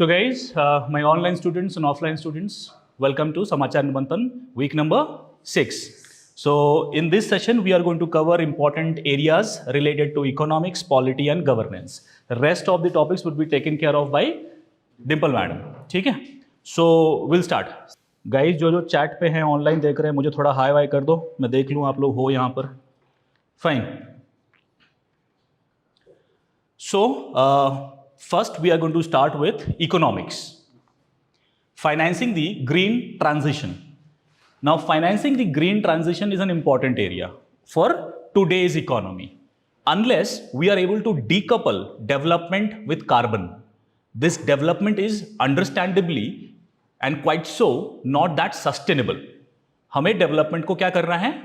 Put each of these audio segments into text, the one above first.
So guys, my online students and offline students, welcome to Samachar Nibantan, week number 6. So in this session, we are going to cover important areas related to economics, polity and governance. The rest of the topics would be taken care of by Dimple madam. ठीक है? So we'll start. Guys, जो chat पे हैं online देख रहे हैं, मुझे थोड़ा हाई वाई कर दो, मैं देख लूँ आप लोग हो यहाँ पर. Fine. So first we are going to start with economics. Financing the green transition. Now financing the green transition is an important area for today's economy. Unless we are able to decouple development with carbon, this development is understandably and quite so not that sustainable. हमें development को क्या करना है?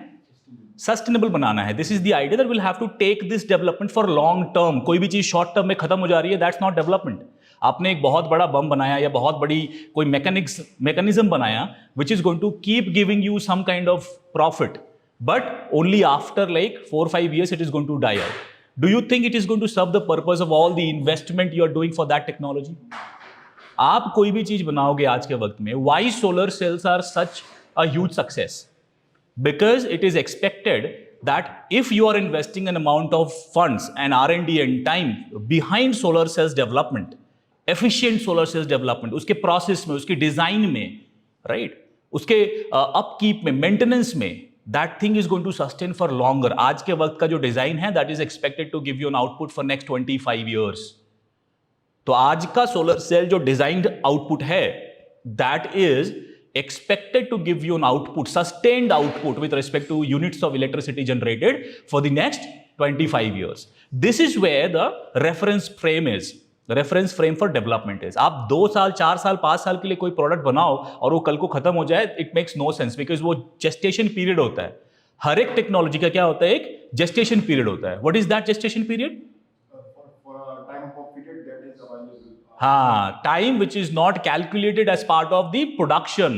Sustainable बनाना है. This is the idea that will have to take this development for long term. कोई भी चीज शॉर्ट टर्म में खत्म हो जा रही है, दैट्स नॉट डेवलपमेंट. आपने एक बहुत बड़ा बम बनाया या बहुत बड़ी कोई मैकेनिज्म बनाया which is going to keep giving you some kind of profit, but only after like 4-5 years it is going to die out. Do you think it is going to serve the purpose of all the investment you are doing for that technology? आप कोई भी चीज बनाओगे आज के वक्त में, why solar cells are such a huge success? Because it is expected that if you are investing an amount of funds and R&D and time behind solar cells development, efficient solar cells development, उसके process में, उसके design में, right, उसके upkeep में, maintenance में, that thing is going to sustain for longer. आज के वक्त का जो design है, that is expected to give you an output for next 25 years. तो आज का solar cell जो designed output है, that is expected to give you an output, sustained output with respect to units of electricity generated for the next 25 years. This is where the reference frame is. The reference frame for development is. आप 2 साल, 4 साल, 5 साल के लिए कोई product बनाओ और वो कल को खत्म हो जाए, it makes no sense because वो gestation period होता है. हर एक टेक्नोलॉजी का क्या होता है? एक gestation period होता है. What is that gestation period? हाँ, time which is not calculated as part of the production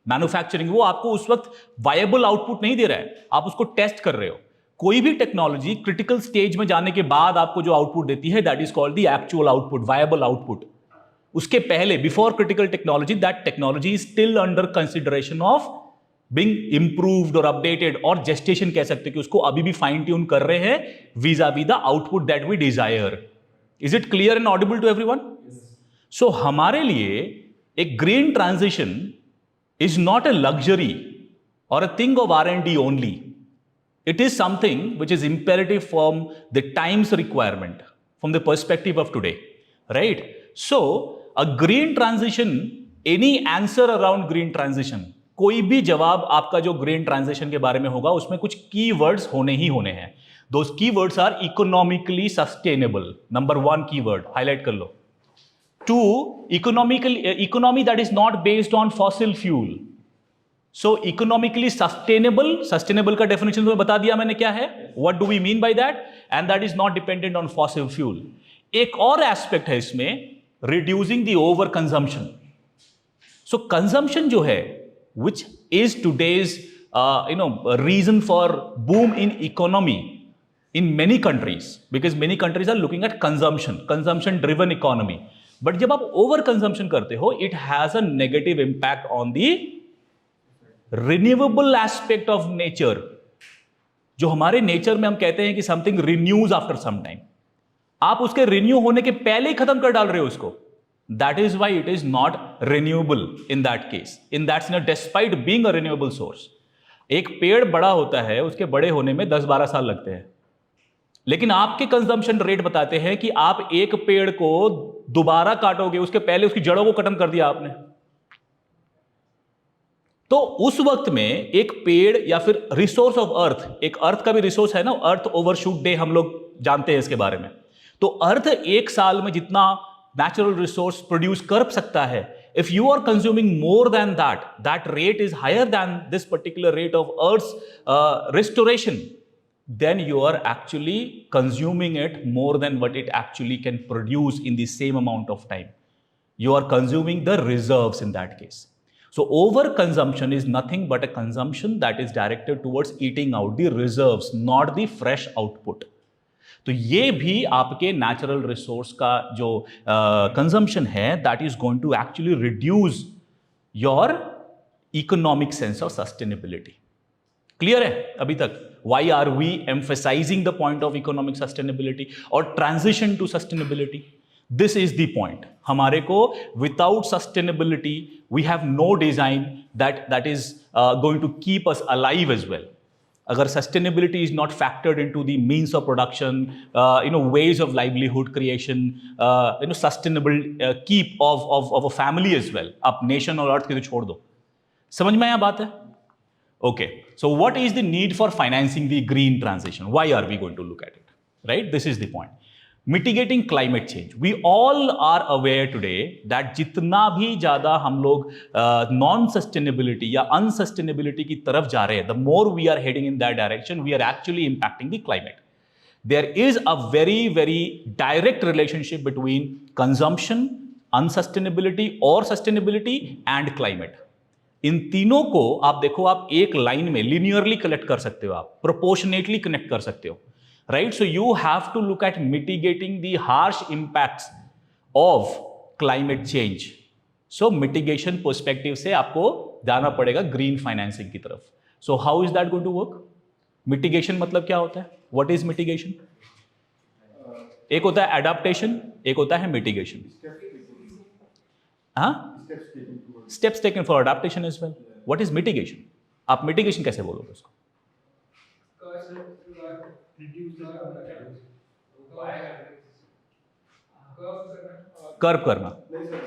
manufacturing. वो आपको उस वक्त वायबल आउटपुट नहीं दे रहा है, आप उसको टेस्ट कर रहे हो. कोई भी टेक्नोलॉजी क्रिटिकल स्टेज में जाने के बाद आपको जो आउटपुट देती है, that is called the actual output, viable output. उसके पहले, before critical technology, that technology is still under consideration of being improved और अपडेटेड, और जेस्टेशन कह सकते हैं कि उसको अभी भी फाइन ट्यून कर रहे हैं vis-a-vis the output that we desire. Is it clear and audible to everyone? So हमारे लिए एक green transition is not a luxury और a thing of R&D only. It is something which is imperative from the times requirement, from the perspective of today, right? So a green transition, any answer around green transition, कोई भी जवाब आपका जो green transition के बारे में होगा, उसमें कुछ की वर्ड्स होने ही होने हैं. Those key words are economically sustainable. Number 1 key word highlight कर लो. 2, economy that is not based on fossil fuel. So economically sustainable का definition तो बता दिया मैंने क्या है. What do we mean by that? And that is not dependent on fossil fuel. एक और aspect है इसमें, reducing the over consumption. So consumption जो है, which is today's reason for boom in economy in many countries, because many countries are looking at consumption driven economy. But जब आप over consumption करते हो, it has a negative impact on the renewable aspect of nature. जो हमारे nature में हम कहते हैं कि something renews after some time, आप उसके रिन्यू होने के पहले ही खत्म कर डाल रहे हो उसको. That is why it is not renewable in that case, in that sense, despite being a renewable source. एक पेड़ बड़ा होता है, उसके बड़े होने में 10-12 साल लगते हैं, लेकिन आपके कंजम्पशन रेट बताते हैं कि आप एक पेड़ को दोबारा काटोगे, उसके पहले उसकी जड़ों को खत्म कर दिया आपने. तो उस वक्त में एक पेड़ या फिर रिसोर्स ऑफ अर्थ, एक अर्थ का भी रिसोर्स है ना, अर्थ ओवरशूट डे हम लोग जानते हैं इसके बारे में. तो अर्थ एक साल में जितना नेचुरल रिसोर्स प्रोड्यूस कर सकता है, if you are consuming more than that rate is higher than this particular rate of earth restoration, then you are actually consuming it more than what it actually can produce in the same amount of time. You are consuming the reserves in that case. So overconsumption is nothing but a consumption that is directed towards eating out the reserves, not the fresh output. तो ये भी आपके natural resource का जो consumption है that is going to actually reduce your economic sense of sustainability. Clear है अभी तक? Why are we emphasising the point of economic sustainability और transition to sustainability? This is the point. हमारे को without sustainability we have no design that is going to keep us alive as well. अगर sustainability is not factored into the means of production, ways of livelihood creation, sustainable keep of a family as well, आप nation और अर्थ के तो छोड़ दो. समझ में आया बात है? Okay, so what is the need for financing the green transition? Why are we going to look at it? Right? This is the point. Mitigating climate change. We all are aware today that जितना भी ज़्यादा हम लोग non-sustainability या unsustainability की तरफ जा रहे हैं, the more we are heading in that direction, we are actually impacting the climate. There is a very, very direct relationship between consumption, unsustainability or sustainability and climate. इन तीनों को आप देखो, आप एक लाइन में लिनियरली कनेक्ट कर सकते हो, आप प्रोपोर्शनेटली कनेक्ट कर सकते हो, right? So you have to look at mitigating the harsh impacts of climate change. So mitigation perspective से आपको जाना पड़ेगा ग्रीन फाइनेंसिंग की तरफ. So how is that going to work? Mitigation मतलब क्या होता है? What is mitigation? एक होता है एडाप्टेशन, एक होता है मिटिगेशन. हाँ, steps taken for adaptation as well. What is mitigation? आप mitigation कैसे बोलोगे उसको? कर्व करना.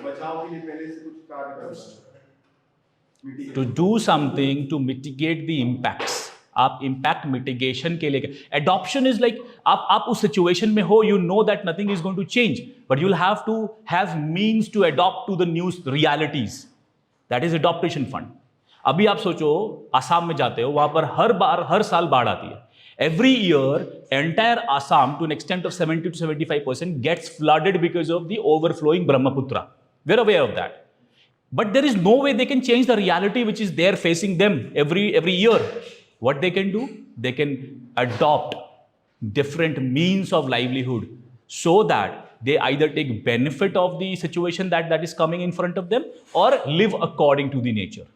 बचाव के लिए पहले से कुछ कार्य करना. To do something to mitigate the impacts. आप इम्पैक्ट मिटिगेशन के लिए, एडॉप्शन इज लाइक आप उस सिचुएशन में हो, you know that nothing is going to change, but you will have to have means to adopt to the new realities. That is adaptation fund. अभी आप सोचो, आसाम में जाते हो, वहां पर हर साल बाढ़ आती है. Every year, entire Assam, to an extent of 70 to 75%, gets flooded because of the overflowing Brahmaputra. We're aware of that. But there is no way they can change the reality which is there facing them every year. What they can do? They can adopt different means of livelihood so that they either take benefit of the situation that is coming in front of them or live according to the nature.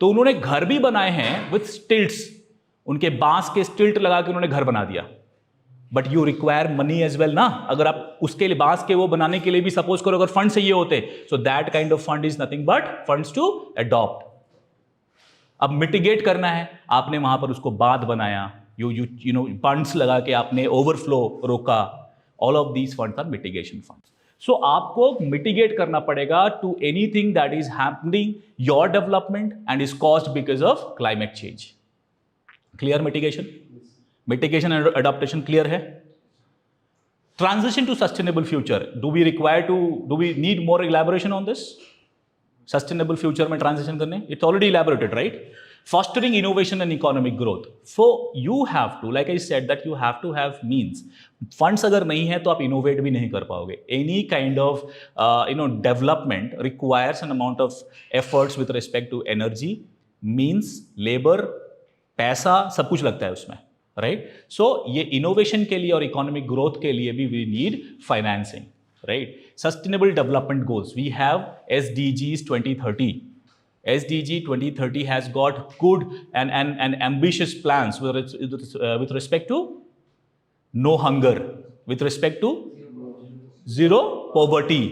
तो उन्होंने घर भी बनाए हैं with stilts. उनके बांस के स्टिल्ट लगा के उन्होंने घर बना दिया. But you require money as well ना. अगर आप उसके लिए बांस के वो बनाने के लिए भी सपोज करो अगर फंड चाहिए होते, so that kind of fund is nothing but funds to adopt. अब मिटिगेट करना है, आपने वहां पर उसको बांध बनाया, यू नो फंड्स लगा के आपने ओवरफ्लो रोका. All of these funds are mitigation funds. So आपको मिटिगेट करना पड़ेगा to anything that is happening your development and is caused because of climate change. Clear mitigation? Mitigation and adaptation clear है? Transition to sustainable future. Do we need more elaboration on this? Sustainable future में transition करने? It's already elaborated, right? Fostering innovation and economic growth. So you have to, like I said, that you have to have means. Funds अगर नहीं है तो आप innovate भी नहीं कर पाओगे. Any kind of development requires an amount of efforts with respect to energy, means, labor, पैसा, सब कुछ लगता है उसमें, राइट? सो ये इनोवेशन के लिए और इकोनॉमिक ग्रोथ के लिए भी we need financing, right? Sustainable development goals, we have SDGs 2030. SDG 2030 has got good and ambitious plans with respect to no hunger, with respect to zero poverty,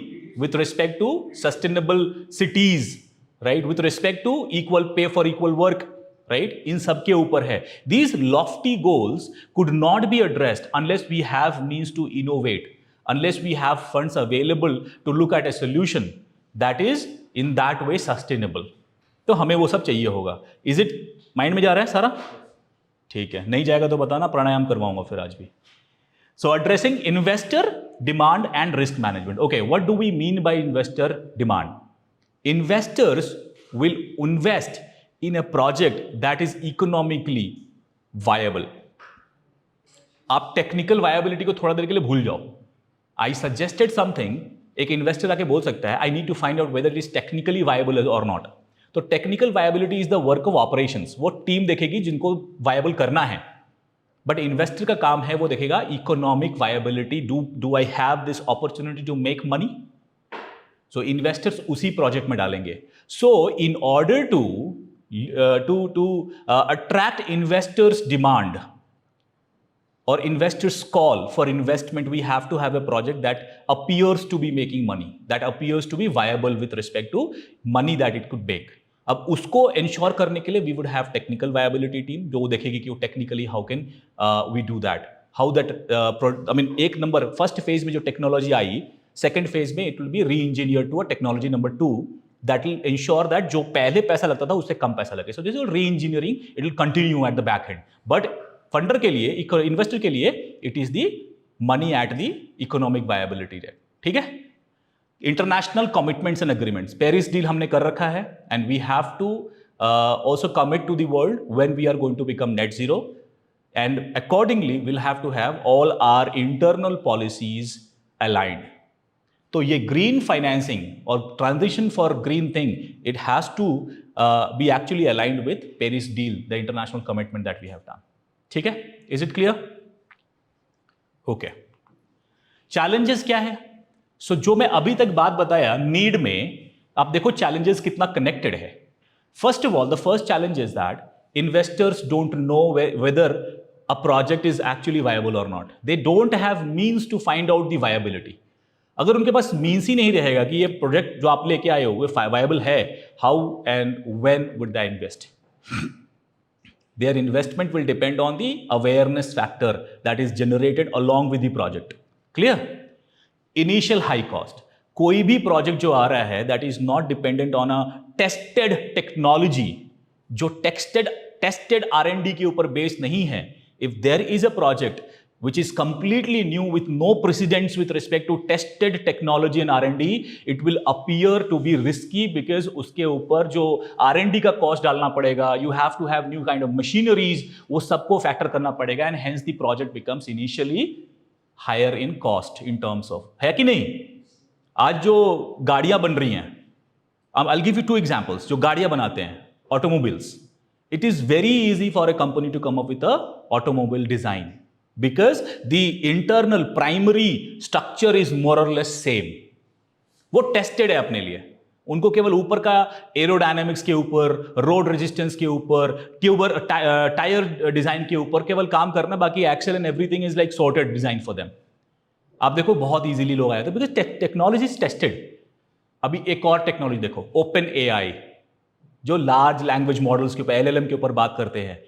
with respect to sustainable cities, right? With respect to equal pay for equal work. Right? इन सब के ऊपर है. These lofty goals could not be addressed unless we have means to innovate, unless we have funds available to look at a solution that is in that way sustainable. तो हमें वो सब चाहिए होगा. Is it माइंड में जा रहा है सारा? ठीक है, नहीं जाएगा तो बताना, प्राणायाम करवाऊंगा फिर आज भी. So addressing investor demand and risk management. Okay, what do we mean by investor demand? Investors will invest in a project that is economically viable. आप टेक्निकल वायबिलिटी को थोड़ा देर के लिए भूल जाओ. आई सजेस्टेड समथिंग, एक इन्वेस्टर आके बोल सकता है I need to find out whether it is technically viable और नॉट. तो technical viability is the work of operations. वो टीम देखेगी जिनको वायबल करना है, बट इन्वेस्टर का काम है वो देखेगा economic viability, do I have this opportunity to make money. So investors उसी प्रोजेक्ट में डालेंगे. So in order to attract investors demand or investors call for investment, we have to have a project that appears to be making money, that appears to be viable with respect to money that it could make. अब उसको ensure करने के लिए we would have technical viability team जो देखेगी कि वो technically how can we do that, how that I mean एक नंबर फर्स्ट फेज में जो टेक्नोलॉजी आई, सेकंड फेज में it will be re engineer to a technology number 2 that will ensure that जो पहले पैसा लगता था उससे कम पैसा लगे. So this is re engineering, it will continue at the back end. But funder के लिए, इन्वेस्टर के लिए it is the money at the economic viability rate. ठीक है. International commitments and agreements, Paris deal हमने कर रखा है and we have to also commit to the world when we are going to become net zero, and accordingly will have to have all our internal policies aligned. तो ये green financing और transition for green thing, it has to be actually aligned with Paris deal, the international commitment that we have done. ठीक है. Is it clear? Okay. Challenges क्या है? सो जो मैं अभी तक बात बताया नीड में, आप देखो चैलेंजेस कितना कनेक्टेड है. First of all, the first challenge is that investors don't know whether a project is actually viable और not. They don't have means to find out the viability. अगर उनके पास मीन्स ही नहीं रहेगा कि ये project जो आप लेके आए हो वो वायबल है, how and when would they invest? Their investment will depend on the awareness factor that is generated along with the project. Clear? Initial high cost. कोई भी project जो आ रहा है that is not dependent on a tested technology, जो tested R&D के ऊपर based नहीं है. If there is a project which is completely new with no precedents with respect to tested technology and R&D, it will appear to be risky because उसके ऊपर जो R&D का cost डालना पड़ेगा, you have to have new kind of machineries, वो सबको factor करना पड़ेगा and hence the project becomes initially higher in cost in terms of, है कि नहीं? आज जो गाड़ियां बन रही हैं, I'll give you 2 examples. जो गाड़ियां बनाते हैं, automobiles, it is very easy for a company to come up with a automobile design. Because the internal primary structure is more or less same. वो टेस्टेड है अपने लिए. उनको केवल ऊपर का एरोडायनेमिक्स के ऊपर, रोड रेजिस्टेंस के ऊपर, टायर डिजाइन के ऊपर केवल काम करना, बाकी excel and everything is like sorted design for them. आप देखो बहुत इजीली लोग आए थे बिकॉज टेक्नोलॉजी इज टेस्टेड. अभी एक और टेक्नोलॉजी देखो, ओपन एआई, जो लार्ज लैंग्वेज मॉडल्स के ऊपर, एलएलएम के ऊपर बात करते हैं.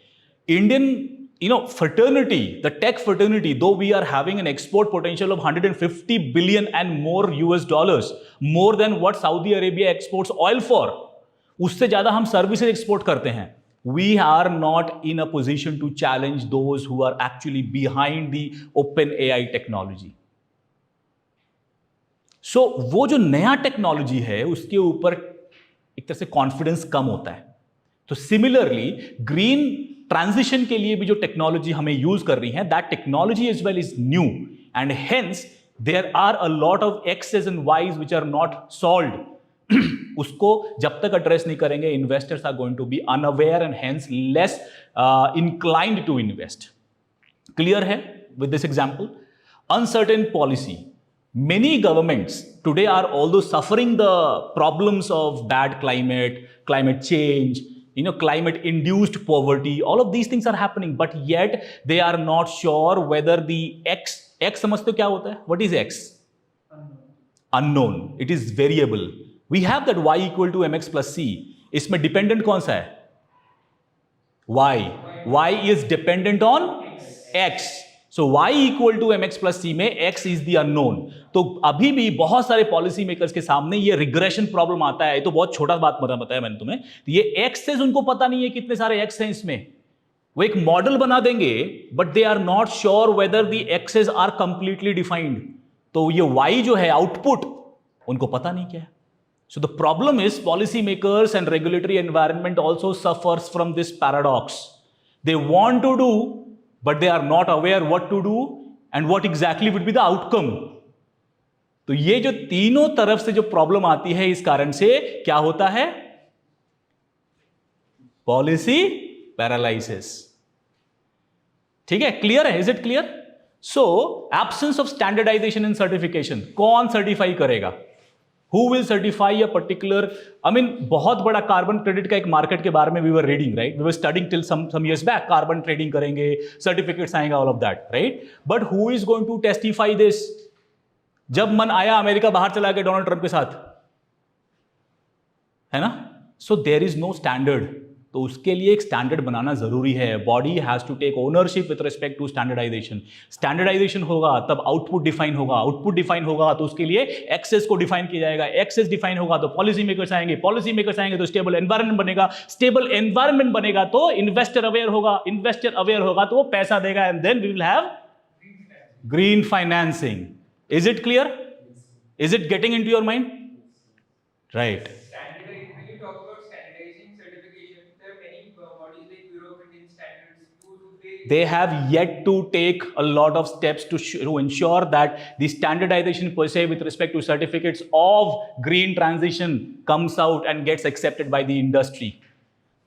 Indian fraternity, the tech fraternity, though we are having an export potential of 150 billion and more US dollars, more than what Saudi Arabia exports oil for, उससे ज्यादा हम सर्विसेज एक्सपोर्ट करते हैं. We are not in a position to challenge those who are actually behind the open AI technology. So वो जो नया technology है उसके ऊपर एक तरह से कॉन्फिडेंस कम होता है. तो सिमिलरली ग्रीन ट्रांजिशन के लिए भी जो टेक्नोलॉजी हमें यूज कर रही है, that technology as well is new and hence there are a lot of access and wise which are not solved. उसको जब तक एड्रेस नहीं करेंगे, investors are going to be unaware and hence less inclined to invest. Clear है with this example? Uncertain policy. Many governments today are although suffering the problems of bad climate change, climate induced poverty, all of these things are happening, but yet they are not sure whether the x समझते हो क्या होता है? What is x? Unknown. It is variable. We have that y equal to mx plus c. इसमें dependent कौन सा है? y is dependent on x. So y equal to mx plus c में x is the unknown. तो अभी भी बहुत सारे पॉलिसी मेकर्स के सामने ये रिग्रेशन प्रॉब्लम आता है. तो बहुत छोटा बात बताया मैंने तुम्हें. तो ये एक्सेस उनको पता नहीं है कितने सारे एक्स हैं इसमें. वो एक मॉडल बना देंगे but they are not sure whether the access are completely defined. तो ये y जो है आउटपुट, उनको पता नहीं क्या है. So the problem is policy makers and regulatory environment also suffers from this paradox. They want to do but they are not aware what to do and what exactly would be the outcome. तो ये जो तीनों तरफ से जो problem आती है, इस कारण से क्या होता है? Policy paralysis. ठीक है, क्लियर है, is it clear? So absence of standardization in certification, कौन सर्टिफाई करेगा? Who will certify a particular, I mean, बहुत बड़ा कार्बन क्रेडिट का एक मार्केट के बारे में we were reading, right? We were studying till some years back. Carbon trading करेंगे, सर्टिफिकेट्स आएंगे, all of that, right? But who is going to testify this? जब मन आया अमेरिका बाहर चला गया डोनाल्ड ट्रंप के साथ, है ना? So there is no standard. तो उसके लिए एक स्टैंडर्ड बनाना जरूरी है. Body has to take ownership with respect to standardization. Standardization होगा तब आउटपुट डिफाइन होगा, आउटपुट डिफाइन होगा तो उसके लिए एक्सेस को डिफाइन किया जाएगा, एक्सेस डिफाइन होगा तो पॉलिसी मेकर्स आएंगे, पॉलिसी मेकर्स आएंगे तो स्टेबल एनवायरनमेंट बनेगा, स्टेबल एनवायरनमेंट बनेगा तो इन्वेस्टर अवेयर होगा, इन्वेस्टर अवेयर होगा तो वो पैसा देगा, and then we will have green financing. Is it clear? Is it getting into your mind? Right. They have yet to take a lot of steps to ensure that the standardization per se with respect to certificates of green transition comes out and gets accepted by the industry.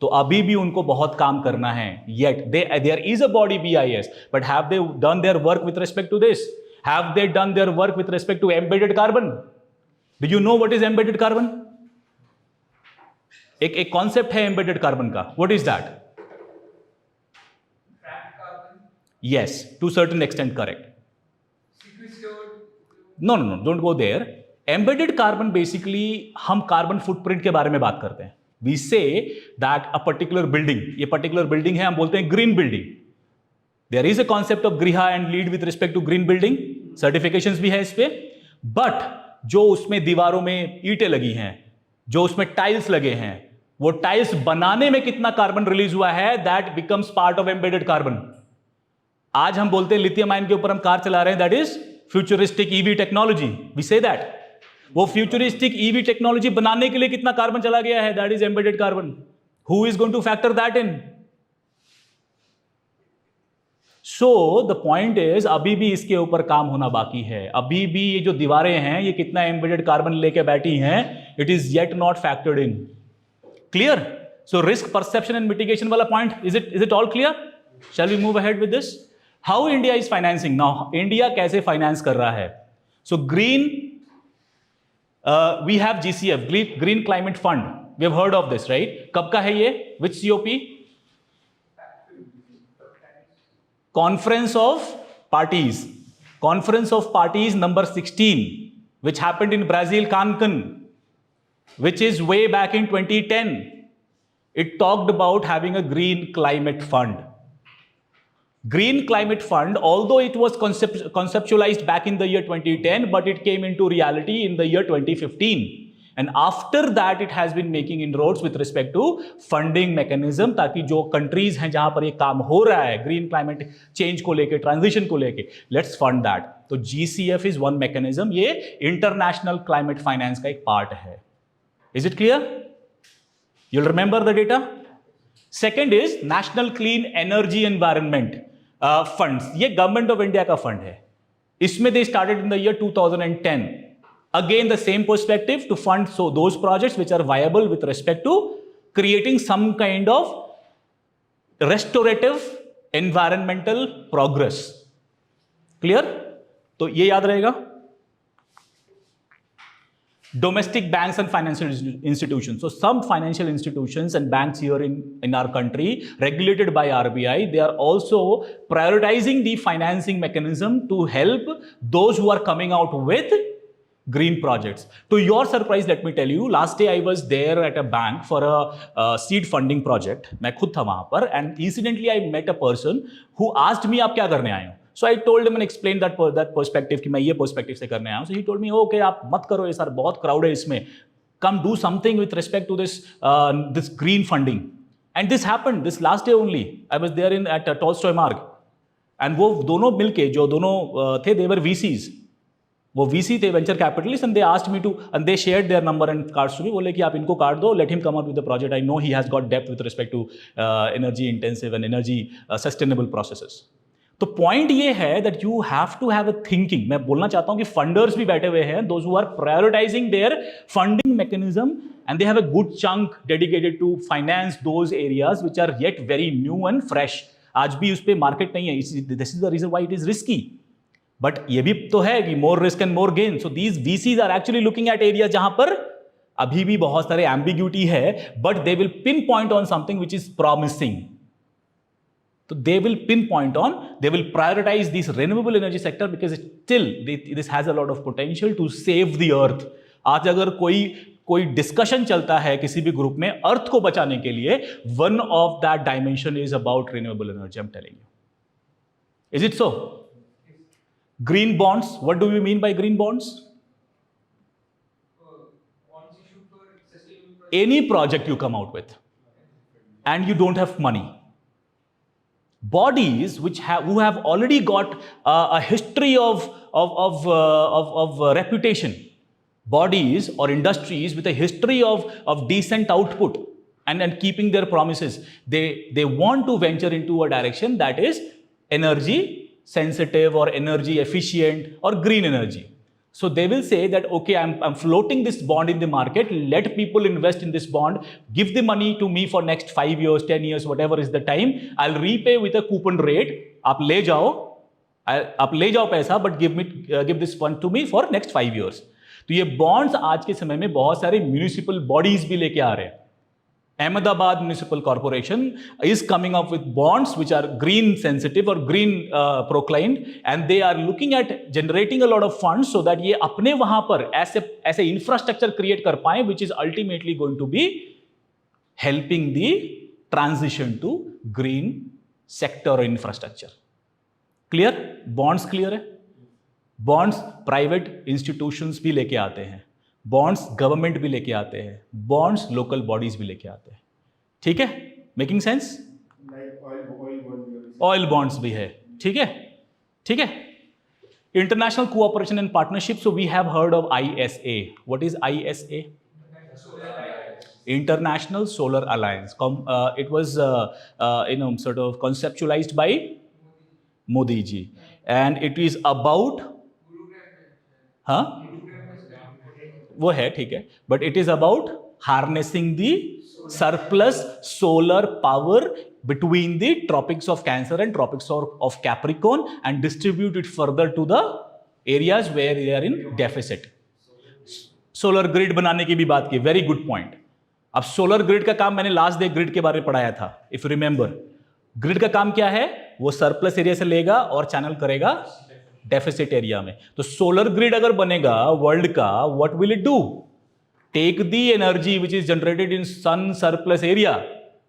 तो अभी भी उनको बहुत काम करना है. Yet there is a body BIS, but have they done their work with respect to this? Have they done their work with respect to embedded carbon? Do you know what is embedded carbon? एक concept है embedded carbon का. What is that? Yes, to certain extent correct. No, don't go there. Embedded carbon basically हम carbon footprint के बारे में बात करते हैं. We say that a particular building, ये particular building है, हम बोलते हैं green building. There is a concept of GRIHA and LEED with respect to green building. Certifications भी है इस पे. But जो उसमें दीवारों में ईंटें लगी हैं, जो उसमें टाइल्स लगे हैं, वो टाइल्स बनाने में कितना कार्बन रिलीज हुआ है, that becomes part of embedded carbon. आज हम बोलते हैं लिथियम आयन के ऊपर हम कार चला रहे हैं, that is futuristic EV technology. We say that वो फ्यूचरिस्टिक ईवी टेक्नोलॉजी बनाने के लिए कितना कार्बन चला गया है, that is embedded carbon. Who is going to factor that in? So the point is अभी भी इसके ऊपर काम होना बाकी है. अभी भी ये जो दीवारें हैं ये कितना एम्बेडेड कार्बन लेके बैठी हैं, it is yet not factored in. Clear? So risk perception and mitigation वाला point, is it all clear? Shall we move ahead with this? How India is financing now? India कैसे finance कर रहा है? So green, we have GCF, Green Climate Fund. We have heard of this, right? कब का है ये? Which COP? Conference of Parties. Conference of Parties number 16, which happened in Brazil, Cancun, which is way back in 2010. It talked about having a Green Climate Fund. Green Climate Fund, although it was conceptualized back in the year 2010, but it came into reality in the year 2015. And after that, it has been making inroads with respect to funding mechanism, ताकि जो countries हैं जहां पर ये काम हो रहा है, green climate change को लेके, transition को लेके, let's fund that. तो GCF is one mechanism. ये international climate finance का एक part है. Is it clear? You'll remember the data? Second is National Clean Energy Environment Funds. ये गवर्नमेंट ऑफ इंडिया का फंड है. इसमें they started in the year 2010. Again the same perspective to fund so those projects which are viable with respect to creating some kind of restorative environmental progress. Clear? तो ये याद रहेगा. Domestic banks and financial institutions. So some financial institutions and banks here in our country, regulated by RBI, they are also prioritizing the financing mechanism to help those who are coming out with green projects. To your surprise, let me tell you, last day I was there at a bank for a seed funding project. मैं खुद था वहाँ पर, and incidentally I met a person who asked me आप क्या करने आए हो? So I told him and explained that perspective कि मैं ये perspective से करने आया हूँ. So he told me, okay, आप मत करो ये सर, बहुत crowd है इसमें. Come do something with respect to this green funding. And this happened this last day only. I was there at Tolstoy Marg. And वो दोनों मिलके जो दोनों थे, they were VCs. वो VC थे, venture capitalists, and they asked me to, and they shared their number and cards to me. बोले कि आप इनको कार्ड दो, let him come up with the project. I know he has got depth with respect to energy intensive and energy sustainable processes. तो point ये है that you have to have a thinking. मैं बोलना चाहता हूं कि funders भी बैठे हुए हैं, those who are prioritizing their funding mechanism, and they have a good chunk dedicated to finance those areas which are yet very new and fresh. आज भी उस पर मार्केट नहीं है, this is the reason why it is risky. But ये भी तो है कि more risk and more gain. So these VCs are actually looking at area जहां पर अभी भी बहुत सारे एम्बिग्यूटी है, but they will pin point on something which is promising. So they will pinpoint on, they will prioritize this renewable energy sector because still this has a lot of potential to save the earth. आज अगर कोई discussion चलता है किसी भी group में अर्थ को बचाने के लिए, one of that dimension is about renewable energy. I am telling you. Is it so? Green bonds, what do you mean by green bonds? Any project you come out with and you don't have money, bodies who have already got a history of reputation, bodies or industries with a history of decent output and keeping their promises, they want to venture into a direction that is energy sensitive or energy efficient or green energy. So they will say that, okay, I'm floating this bond in the market, let people invest in this bond, give the money to me for next 5 years, 10 years, whatever is the time, I'll repay with a coupon rate. आप ले जाओ पैसा, but give this fund to me for next 5 years. तो ये bonds आज के समय में बहुत सारे municipal bodies भी लेके आ रहे हैं. Ahmedabad Municipal Corporation is coming up with bonds which are green sensitive or green proclaimed, and they are looking at generating a lot of funds so that ये अपने वहां पर ऐसे infrastructure create कर पाए which is ultimately going to be helping the transition to green sector or infrastructure. Clear? Bonds clear है? Bonds private institutions भी लेके आते हैं, बॉन्ड्स गवर्नमेंट भी लेके आते हैं, बॉन्ड्स लोकल बॉडीज भी लेके आते हैं. ठीक है? Making sense? ऑयल बॉन्ड्स भी है. ठीक है? ठीक है. International cooperation and partnership. So we have heard of ISA. What is ISA? International Solar Alliance. It was sort of conceptualized by Modi ji, and it is about हाँ वो है, ठीक है, but it is about harnessing the surplus solar power between the tropics of Cancer and tropics of Capricorn and distribute it further to the areas where they are in deficit. Solar grid बनाने की भी बात की. Very good point. अब solar grid का काम मैंने last day grid के बारे में पढ़ाया था, इफ यू रिमेंबर. ग्रिड का काम क्या है? वो सरप्लस एरिया से लेगा और चैनल करेगा डेफिसिट एरिया में. तो सोलर ग्रिड अगर बनेगा वर्ल्ड का, what will it do? Take the energy which is generated in sun surplus area,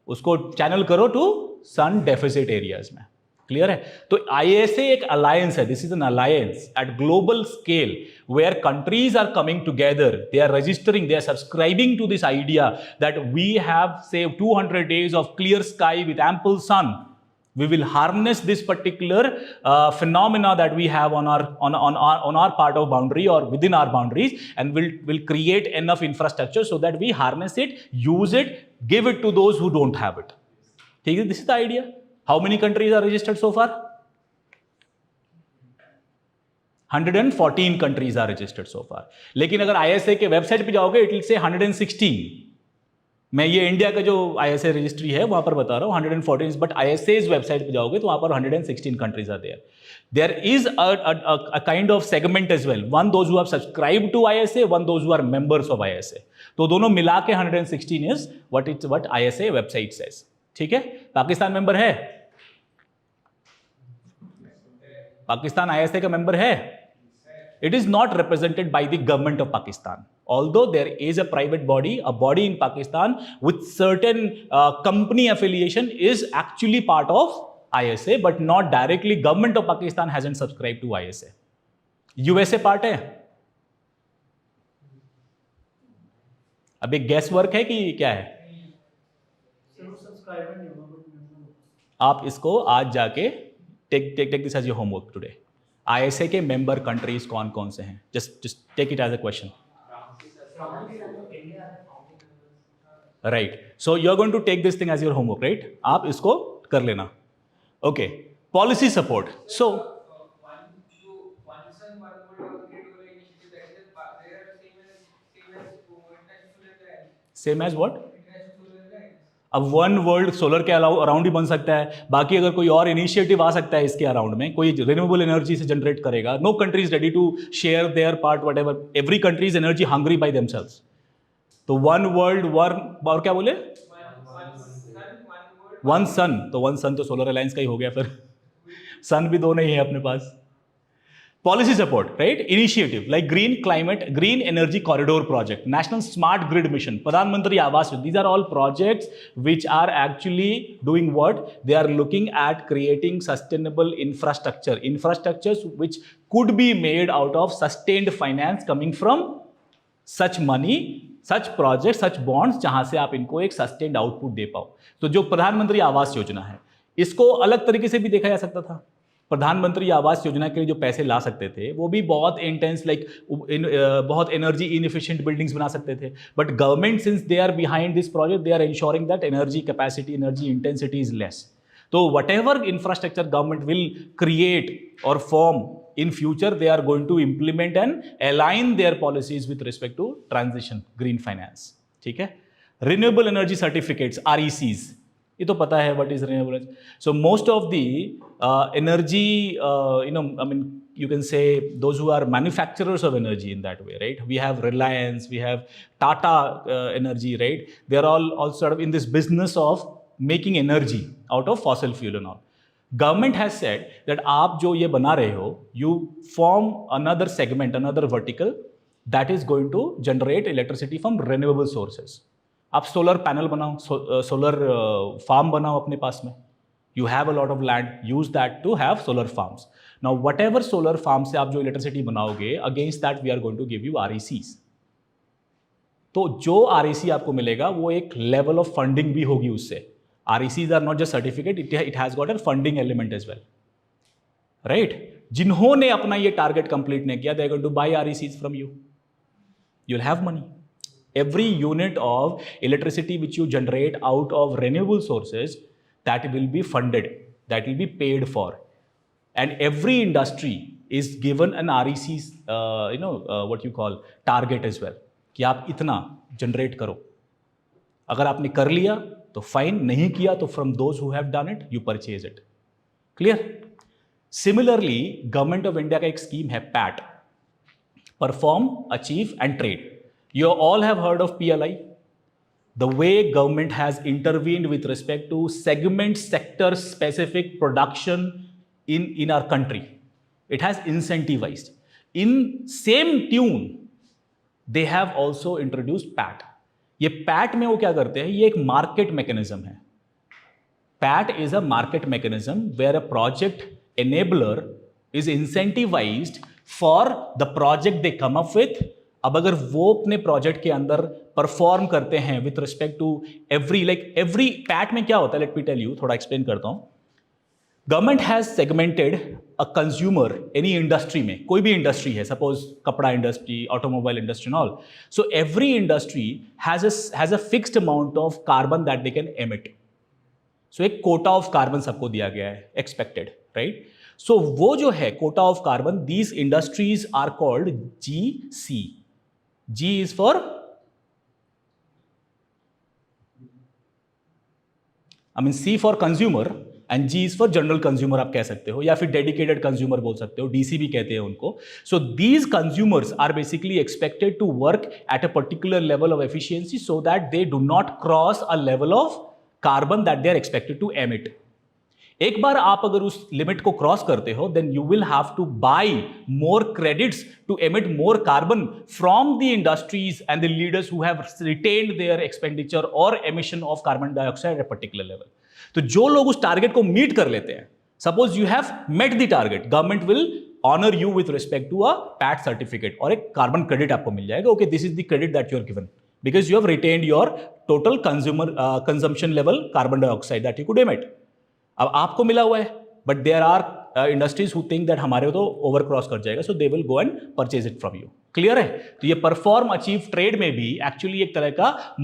उसको चैनल करो टू सन डेफिसिट एरियाज में. क्लियर है? तो ISA एक अलायंस है. This is an alliance at global scale where countries are coming together, they are registering, they are subscribing to this idea that we have say 200 days of clear sky with ample sun. We will harness this particular phenomena that we have on our part of boundary or within our boundaries, and will create enough infrastructure so that we harness it, use it, give it to those who don't have it. Okay, this is the idea. How many countries are registered so far? 114 countries are registered so far. लेकिन अगर ISA के website पे जाओगे, it will say 116. मैं ये India का जो ISA registry है वहां पर बता रहा हूँ 114, बट ISA's वेबसाइट पे जाओगे तो वहां पर 116 countries are there. There is a kind of segment as well. One, those who have subscribed to ISA, one, those who are members of ISA. तो दोनों मिला के 116 is what ISA website says. ठीक है? पाकिस्तान मेंबर है? Pakistan ISA का member है? It is not represented by the government of Pakistan. Although there is a private body, a body in Pakistan with certain company affiliation is actually part of ISA, but not directly. Government of Pakistan hasn't subscribed to ISA. USA part है? अब एक gas work है कि क्या है? आप इसको आज जाके take this as your homework today. ISA के मेंबर कंट्रीज कौन कौन से हैं? just take it as a question. Right. So you're going to take this thing as your homework, right? आप इसको कर लेना. Okay. Policy support. So same as what? अब वन वर्ल्ड सोलर के अराउंड ही बन सकता है, बाकी अगर कोई और इनिशिएटिव आ सकता है इसके अराउंड में, कोई रिन्यूएबल एनर्जी से जनरेट करेगा, no country is ready to share their part whatever, every country is energy hungry by themselves. तो वन वर्ल्ड वन, और क्या बोले, वन सन, तो वन सन तो सोलर अलायंस का ही हो गया फिर. सन भी दो नहीं है अपने पास. Policy support, right? Initiative like green climate, green energy corridor project, national smart grid mission, Pradhan Mantri Awas Yojana. These are all projects which are actually doing what? They are looking at creating sustainable infrastructure, infrastructures which could be made out of sustained finance coming from such money, such projects, such bonds, जहां से आप इनको एक sustained output दे पाओ. तो जो प्रधानमंत्री आवास योजना है, इसको अलग तरीके से भी देखा जा सकता था. प्रधानमंत्री आवास योजना के लिए जो पैसे ला सकते थे वो भी बहुत इंटेंस लाइक बहुत एनर्जी इनएफिशिएंट बिल्डिंग्स बना सकते थे. But government since they are behind this project, they are ensuring that energy capacity, energy intensity is less. तो whatever infrastructure government will create और form in future, they are going to implement and align their policies with respect to transition, green finance. ठीक है. Renewable energy certificates, RECs, ये तो पता है what is renewable energy. So most of the energy, I mean, you can say those who are manufacturers of energy in that way, right? We have Reliance, we have Tata Energy, right? They are all sort of in this business of making energy out of fossil fuel and all. Government has said that आप जो ये बना रहे हो, you form another segment, another vertical that is going to generate electricity from renewable sources. आप solar panel बनाओ, solar farm बनाओ अपने पास में. You have a lot of land, use that to have solar farms. Now whatever solar farm से आप जो electricity बनाओगे, against that we are going to give you RECs. तो जो REC आपको मिलेगा वो एक लेवल ऑफ फंडिंग भी होगी उससे. RECs are not just certificate, it has got a funding element as well, right? जिन्होंने अपना ये टारगेट कंप्लीट नहीं किया, they are going to buy RECs from you. You'll have money. Every unit of electricity which you generate out of renewable sources, that will be funded, that will be paid for, and every industry is given an RECs, what you call target as well, कि आप इतना generate करो. अगर आपने कर लिया तो fine, नहीं किया तो from those who have done it you purchase it. Clear. Similarly government of India का एक स्कीम है PAT, perform, achieve and trade. You all have heard of PLI. The way government has intervened with respect to segment sector specific production in our country, it has incentivized. In same tune they have also introduced PAT. ये PAT में वो क्या करते हैं, ये एक market mechanism है. PAT is a market mechanism where a project enabler is incentivized for the project they come up with. अब अगर वो अपने प्रोजेक्ट के अंदर परफॉर्म करते हैं with respect to every PAT में क्या होता है, लेट मी टेल यू, थोड़ा एक्सप्लेन करता हूं. Government has segmented a consumer, any industry में, कोई भी इंडस्ट्री है, सपोज कपड़ा industry, automobile industry all. So every industry has a fixed amount of carbon that they can emit. So एक quota of carbon सबको दिया गया है, एक्सपेक्टेड, राइट. सो वो जो है quota of carbon, these industries are called GC. G is for, C for consumer and G is for general consumer आप कह सकते हो, या फिर dedicated consumer बोल सकते हो, DC भी कहते हैं उनको. So these consumers are basically expected to work at a particular level of efficiency so that they do not cross a level of carbon that they are expected to emit. एक बार आप अगर उस limit को cross करते हो, then you will have to buy more credits to emit more carbon from the industries and the leaders who have retained their expenditure और emission of carbon dioxide at a particular level. तो जो लोग उस target को meet कर लेते हैं, suppose you have met the target, government will honour you with respect to a PAT certificate और एक कार्बन क्रेडिट आपको मिल जाएगा. Okay, this is the credit that you are given because you have retained your total consumption level carbon dioxide that you could emit. अब आपको मिला हुआ है, but there are industries who think that हमारे तो ओवर क्रॉस कर जाएगा, so they will go and purchase it from you. Clear है. तो ये परफॉर्म, अचीव, ट्रेड में भी एक्चुअली एक तरह का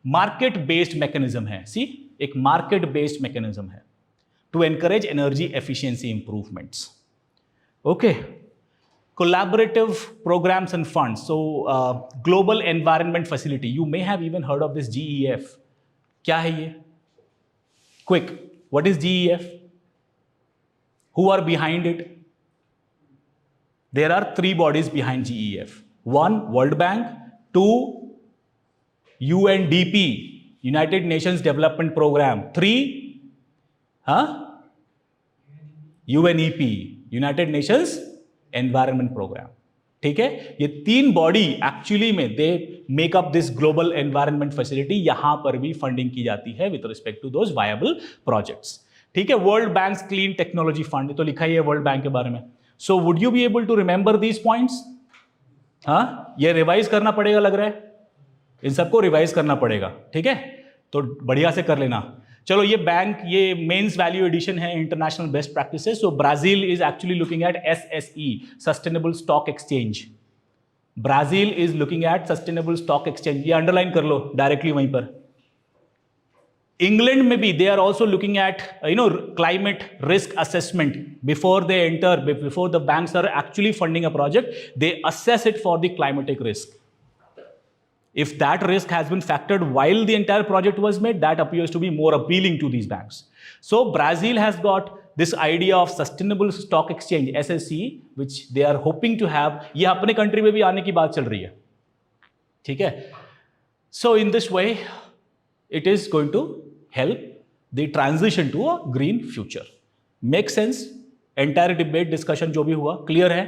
मार्केट बेस्ड मैकेनिज्म है. सी, एक मार्केट बेस्ड मैकेनिज्म है to encourage energy efficiency improvements. Okay. Collaborative programs and funds. So global environment facility, you may have even heard of this GEF. क्या है ये? Quick, what is GEF? Who are behind it? There are three bodies behind GEF. One, World Bank. Two, UNDP, United Nations Development Program. Three, UNEP, United Nations Environment Program. ठीक है, ये तीन body actually में they make up this global environment facility. यहां पर भी funding की जाती है with respect to those viable projects. ठीक है, World Bank clean technology fund तो लिखा ही है वर्ल्ड बैंक के बारे में. So would you be able to remember these points? हाँ, ये रिवाइज करना पड़ेगा लग रहा है, इन सबको रिवाइज करना पड़ेगा. ठीक है, तो बढ़िया से कर लेना. चलो, ये बैंक, ये मेंस वैल्यू एडिशन है international best practices. So Brazil is actually looking at SSE, sustainable stock exchange. Brazil is looking at sustainable stock exchange. ये अंडरलाइन कर लो डायरेक्टली वहीं पर. इंग्लैंड में भी they are also looking at climate risk assessment before they enter, before the banks are actually funding a project, they assess it for the climatic risk. If that risk has been factored while the entire project was made, that appears to be more appealing to these banks. So Brazil has got this idea of sustainable stock exchange, SSE, which they are hoping to have. ये अपने country में भी आने की बात चल रही है. ठीक है, so in this way it is going to help the transition to a green future. Make sense? Entire debate discussion जो भी हुआ clear है?